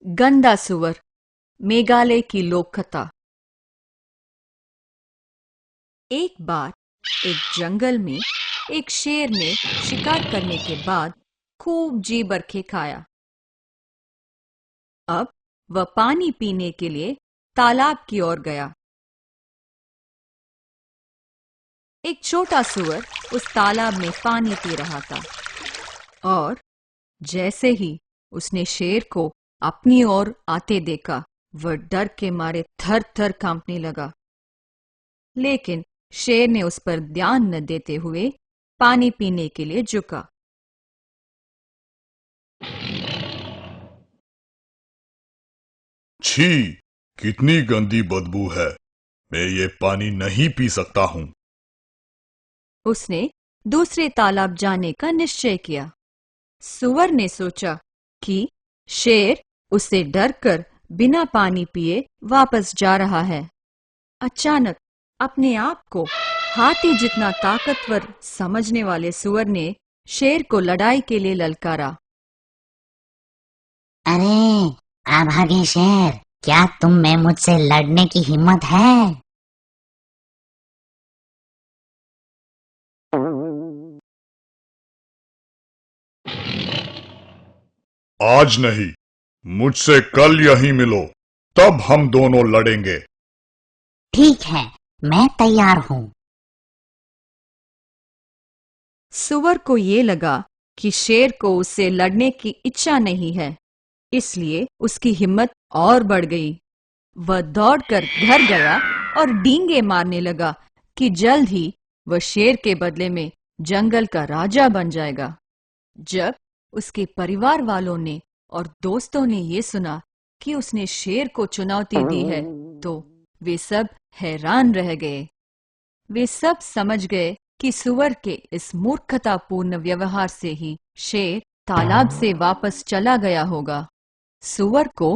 गंदा सुअर, मेघालय की लोक कथा। एक बार एक जंगल में एक शेर ने शिकार करने के बाद खूब जी बरखे खाया। अब वह पानी पीने के लिए तालाब की ओर गया। एक छोटा सुअर उस तालाब में पानी पी रहा था और जैसे ही उसने शेर को अपनी ओर आते देखा, वह डर के मारे थर थर कांपने लगा। लेकिन शेर ने उस पर ध्यान न देते हुए पानी पीने के लिए झुका। छी! कितनी गंदी बदबू है। मैं ये पानी नहीं पी सकता हूँ। उसने दूसरे तालाब जाने का निश्चय किया। सुअर ने सोचा कि शेर उससे डरकर बिना पानी पिए वापस जा रहा है। अचानक अपने आप को हाथी जितना ताकतवर समझने वाले सुअर ने शेर को लड़ाई के लिए ललकारा। अरे अभागे शेर, क्या तुम में मुझसे लड़ने की हिम्मत है? आज नहीं, मुझसे कल यहीं मिलो, तब हम दोनों लड़ेंगे। ठीक है, मैं तैयार हूँ। सुअर को ये लगा कि शेर को उससे लड़ने की इच्छा नहीं है, इसलिए उसकी हिम्मत और बढ़ गई। वह दौड़कर घर गया और डींगे मारने लगा कि जल्द ही वह शेर के बदले में जंगल का राजा बन जाएगा। जब उसके परिवार वालों ने और दोस्तों ने ये सुना कि उसने शेर को चुनौती दी है, तो वे सब हैरान रह गए। वे सब समझ गए कि सुअर के इस मूर्खतापूर्ण व्यवहार से ही शेर तालाब से वापस चला गया होगा। सुअर को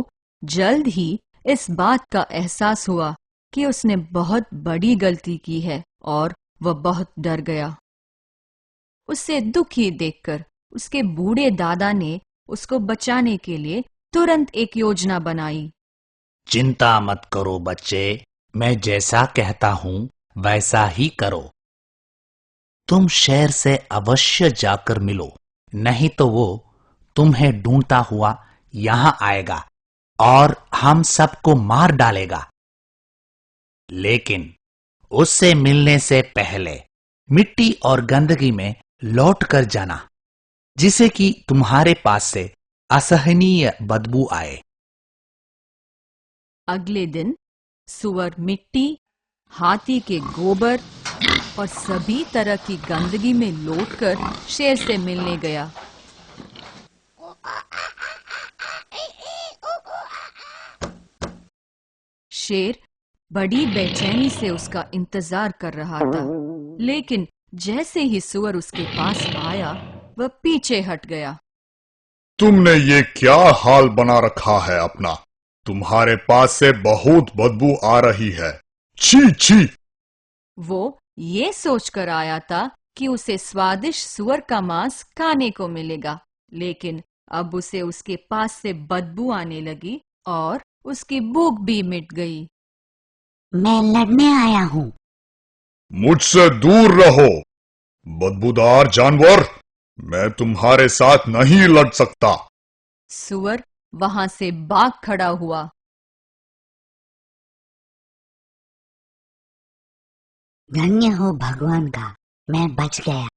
जल्द ही इस बात का एहसास हुआ कि उसने बहुत बड़ी गलती की है और वह बहुत डर गया। उसे दुखी देखकर उसके बूढ़े दादा ने उसको बचाने के लिए तुरंत एक योजना बनाई। चिंता मत करो बच्चे, मैं जैसा कहता हूं वैसा ही करो। तुम शेर से अवश्य जाकर मिलो, नहीं तो वो तुम्हें ढूंढता हुआ यहां आएगा और हम सबको मार डालेगा। लेकिन उससे मिलने से पहले मिट्टी और गंदगी में लौट कर जाना, जिसे कि तुम्हारे पास से असहनीय बदबू आए। अगले दिन सुअर मिट्टी, हाथी के गोबर और सभी तरह की गंदगी में लौटकर शेर से मिलने गया। शेर बड़ी बेचैनी से उसका इंतजार कर रहा था, लेकिन जैसे ही सुअर उसके पास आया, वह पीछे हट गया। तुमने ये क्या हाल बना रखा है अपना? तुम्हारे पास से बहुत बदबू आ रही है। छी छी! वो ये सोचकर आया था कि उसे स्वादिष्ट सुअर का मांस खाने को मिलेगा, लेकिन अब उसे उसके पास से बदबू आने लगी और उसकी भूख भी मिट गई। मैं लड़ने आया हूँ। मुझसे दूर रहो, बदबूदार जानवर। मैं तुम्हारे साथ नहीं लड़ सकता। सुअर वहां से भाग खड़ा हुआ। धन्य हो भगवान का, मैं बच गया।